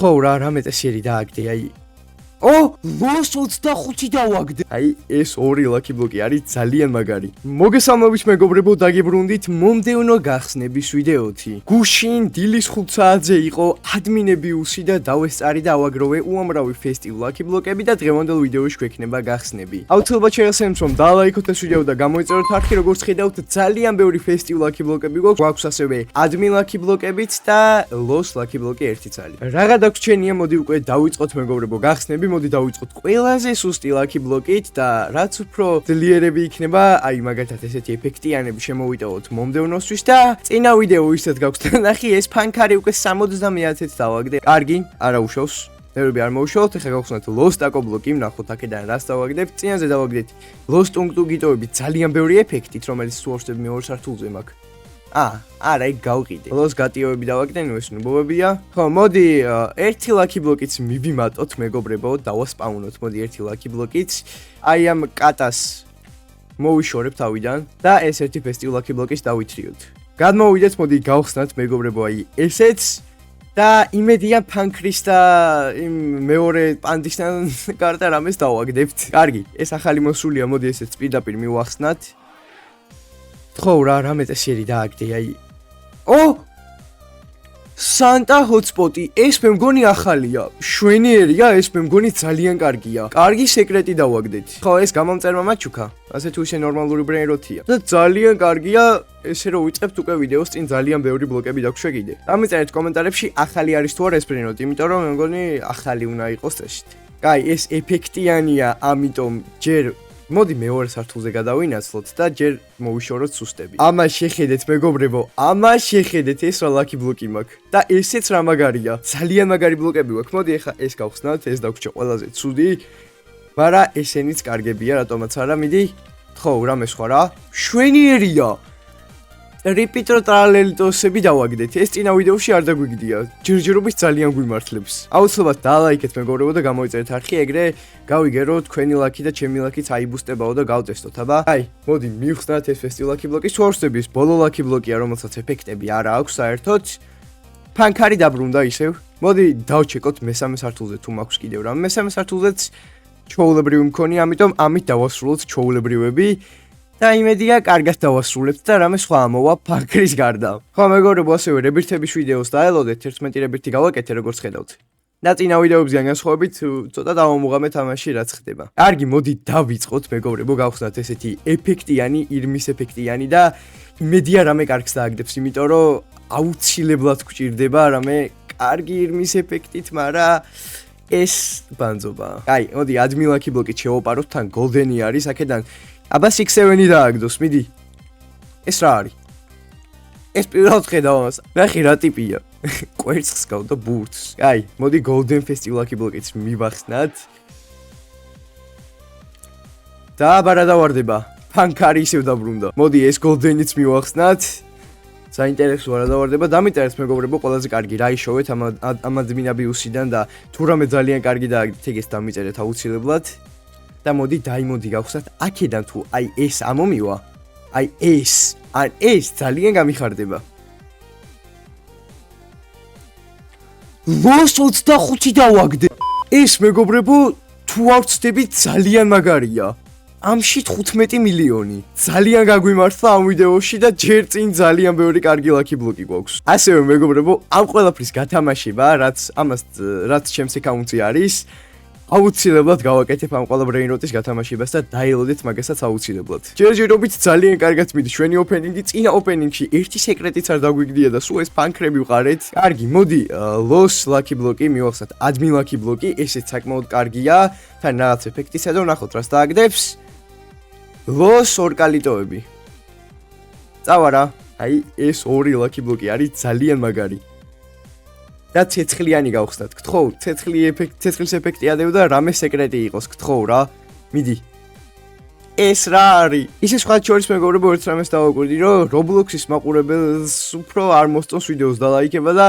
გთხოვ რა რამე წესიერი დააგდე აი ლოს 25 დავაგდე. აი ეს ორი ლაკი ბლოკი არის ძალიან მაგარი. მოგესალმებით მეგობრებო, დაგიბრუნდით მომდევნო გახსნების ვიდეოთი. გუშინ დილის 5 საათზე იყო ადმინებიუსი და დავესწარი და ავაგროვე უამრავი ფესტივალ ლაკი ბლოკები და დღევანდელ ვიდეოში გვექნება გახსნები. აუცილებლად შეგახსენებთ რომ დაალაიქოთ ეს ვიდეო და გამოიწეროთ არხი, როგორც ხედავთ ძალიან ბევრი ფესტივალ ლაკი ბლოკები გვაქვს ასევე ადმინ ლაკი ბლოკებიც და ლოს ლაკი ბლოკი 1 წალი. რაღა დაგვრჩენია, მოდი უკვე დავიწყოთ მეგობრებო გახსნები. მოდი დავიწყოთ ყველაზე სუსტი ლაკი ბლოკით და რაც უფრო ძლიერები იქნება, აი მაგალითად ესეთი ეფექტიანები შემოვიტოვოთ მომდევნოსთვის და წინა ვიდეო ისეთ გაქვს ნახი ეს ფანქარი უკვე 70-ად დავაგდე. კარგი, არა უშავს. ნერვები არ მოუშავთ, ეხლა გავხსნათ ლოს ტაკო ბლოკი, ვნახოთ აქედან რას დავაგდებ. წინაზე დავაგდეთ ლოს ტუნგტუ გიტოებით ძალიან ბევრი ეფექტით, რომელიც სუორსები მეორე სართულზე მაქვს. არა, იქ გავყიდე. ლოს გატიოები დავაგდე, ნუ ეს ნუბობებია. ხო, მოდი ერთი ლაკი ბლოკიც მივიმატოთ, მეგობრებო, დავასპაუნოთ. მოდი ერთი ლაკი ბლოკიც. აი ამ კატას მოვიშორებ თავიდან და ეს ერთი ფესტივალ ლაკი ბლოკის დავითრიოთ. გადმოვიდეთ, მოდი გავხსნათ, მეგობრებო, აი ესეც და იმედია ფანქრის და იმ მეორე პანდისთან კარტა რამეს დავაგდებთ. კარგი, ეს ახალი მოსულია, მოდი ესეც პირდაპირ მივახსნათ. გთხოვ რა რამე წესიერი დააგდე აი სანტა ჰოტსპოტი ეს მე მგონი ახალია შვენიერია ეს მე მგონი ძალიან კარგია კარგი სეკრეტი დავაგდეთ ხო ეს გამომწერმა მაჩუქა ასე თუ ისე ნორმალური ბრენროთია და ძალიან კარგია ესე რომ ვიწყებთ უკვე ვიდეოს წინ ძალიან ბევრი ბლოკები დაგვშეგიდე დამეწერეთ კომენტარებში ახალი არის თუ არა ეს ბრენროთი იმიტომ რომ მე მგონი ახალი უნდა იყოს წესით კაი ეს ეფექტიანია ამიტომ ჯერ მოდი მეორე სართულზე გადავინაცვლოთ და ჯერ მოვიშოროთ სუსტები. ამას შეხედეთ მეგობრებო, ამას შეხედეთ ეს რა ლაკი ბლოკი მაქვს და ესეც რა მაგარია. ძალიან მაგარი ბლოკები გვაქვს. მოდი ახლა ეს გავხსნათ, ეს დაგვრჩა ყველაზე ცუდი. მაგრამ ესენიც კარგებია, რატომაც არა, მიდი. ხო, რამე სხვა რა? შვენიერია. რეპიტრო ტრალელიტოსები დავაგდეთ. ეს წინა ვიდეოში არ დაგვიგდია. ჯერჯერობით ძალიან გვიმართლებს. აუცილებლად დაალაიქეთ მეგობრებო და გამოიწერეთ არხი, ეგრე გავიგერო თქვენი ლაკი და ჩემი ლაკიც აიბუსტებაო და გავტესტოთ, აბა. აი, მოდი მივხსნათ ეს ფესტივალ ლაკი ბლოკის სუორსების ბოლო ლაკი ბლოკია, რომელსაც ეფექტები არა აქვს საერთოდ. ფანქარი დაბრუნდა ისევ. მოდი დავჩეკოთ მესამე სართულზე თუ მაქვს კიდევ რამე. მესამე სართულზეც ჩოულებრივი მქონია, ამიტომ ამით დავასრულოთ ჩოულებრივები. და იმედია კარგად დავასრულებთ და რამე სხვა ამოვა ფანქრის გარდა. ხო მეგობრებო, ასევე რებირთების ვიდეოს დაელოდეთ 11 რებირთი გავაკეთე როგორც ხედავთ. და წინა ვიდეოებიდან განსხვავებით ცოტა დავამუღამე თამაში რაც ხდება. კარგი, მოდი დავიწყოთ მეგობრებო, გავხსნათ ესეთი ეფექტიანი, ირმის ეფექტიანი და იმედია რამე კარგს დააგდებს, იმიტომ რომ აუცილებლად გვჭირდება რამე კარგი ირმის ეფექტით, მაგრამ ეს ბანძობა. აი, მოდი ადმინ ლაკი ბლოკით შევოპაროთ, თან გოლდენი არის, აქედან აბა 6-7 დააგდოს, მიდი. ეს რა არის? ეს პირველად ხედავ ამას. ნახე რა ტიპია. კვერცხს გავ და ბურთს. აი, მოდი golden festival ლაკი ბლოკიც მივახსნათ. და აბა რა დავარდება? ფანქარი ისევ დაბრუნდა. მოდი ეს goldenიც მივახსნათ. საინტერესოა რა დავარდება. დამიწერეთ მეგობრებო, ყველაზე კარგი რა იშოვეთ ამ ადმინაბიუსიდან და თუ რამე ძალიან კარგი დააგდეთ, ეგ ეს დამიწერეთ აუცილებლად. და მოდი დაიმოდი გავხსნათ აქედან თუ აი ეს ამომივა აი ეს ძალიან გამიხარდება ლოს 25 დავაგდე ეს მეგობრებო თუ არ ვცდებით ძალიან მაგარია ამში 15 მილიონი ძალიან გაგვიმართლა ამ ვიდეოში და ჯერ წინ ძალიან ბევრი კარგი ლაკი ბლოკი გვაქვს ასევე მეგობრებო ამ ყველაფრის გათამაშება რაც ჩემს აკაუნტზე არის აუცილებლად გავაკეთებ ამ ყველა ბრეინროტის გათამაშებას და დაელოდეთ მაგასაც აუცილებლად. ჯერჯერობით ძალიან კარგად მიდის ჩვენი ოპენინგი, წინა ოპენინგში ერთი სეკრეტიც არ დაგვიგდია და სულ ეს ფანქრები ვყარეთ. კარგი, მოდი ლოს ლაკი ბლოკი მივახსნათ, ადმინ ლაკი ბლოკი, ესეც საკმაოდ კარგია, თან რაღაც ეფექტისა და ვნახოთ რას დააგდებს. ლოს ორკალიტოები. წავა რა, აი ეს ორი ლაკი ბლოკი არის ძალიან მაგარი. და ცეცხლიანი გავხსნათ. გთხოვ, ცეცხლის ეფექტი ადევ და რამე სეკრეტი იყოს, გთხოვ რა. მიდი. ეს რა არის? ისე სხვა შორის მეგობრებო, ერთ რამეს დავაკვირდი, რომ Roblox-ის მაყურებელს უფრო არ მოსწონს ვიდეოს დალაიქება და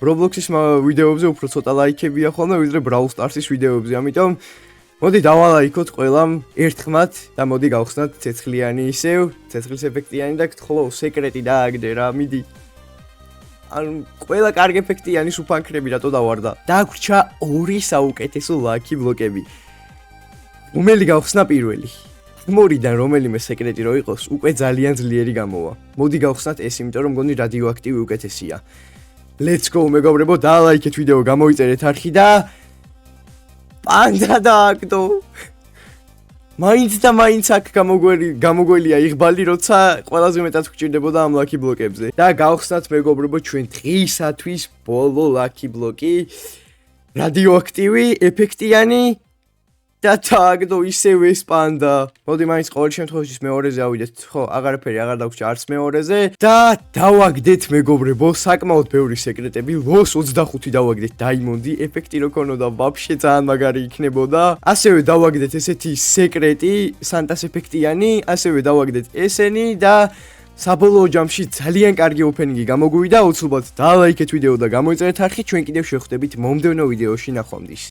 Roblox-ის ვიდეოებზე უფრო ცოტა ლაიქებია ხოლმე, ვიდრე Brawl Stars-ის ვიდეოებზე. ამიტომ მოდი დავალაიქოთ ყველამ ერთხმად და მოდი გავხსნათ ცეცხლიანი ისევ, ცეცხლის ეფექტიანი და გთხოვ, სეკრეტი დააგდე რა, მიდი. ანუ ყველა კარგი ეფექტიანი სუფანქრები რატო დავარდა. დაგვრჩა 2 საუკეთესო ლაკი ბლოკები. რომელი გავხსნა პირველი? მორიდან რომელიმე სეკრეტი რო იყოს, უკვე ძალიან ძლიერი გამოვა. მოდი გავხსნათ ეს, იმიტომ რომ მგონი რადიოაქტივი უკეთესია. Let's go მეგობრებო, დალაიქეთ ვიდეო, გამოიწერეთ არხი და პანდა დააგდო. მაინც და მაინც აქ გამოგველია იღბალი, როცა ყველაზე მეტად გვჭირდებოდა ამ ლაკი ბლოკებზე. და გავხსნათ მეგობრებო ჩვენ დღისათვის ბოლო ლაკი ბლოკი. რადიოაქტივი, ეფექტიანი და დააგდო ისევ ეს პანდა. მოდი მაინც ყოველ შემთხვევაში მეორეზე ავიდეთ. ხო, აღარაფერი აღარ დაგვრჩა არც მეორეზე და დავაგდეთ მეგობრებო, საკმაოდ ბევრი სეკრეტები. ლოს 25 დავაგდეთ დაიმონდი, ეფექტი რო ქონოდა, ვაფშე ძალიან მაგარი იქნებოდა. ასევე დავაგდეთ ესეთი სეკრეტი, სანტას ეფექტიანი, ასევე დავაგდეთ ესენი და საბოლოო ჯამში ძალიან კარგი ოფენინგი გამოგვივიდა. ოცნებად დალაიქეთ ვიდეო და გამოიწერეთ არხი. ჩვენ კიდევ შევხვდებით მომდევნო ვიდეოში ნახვამდის.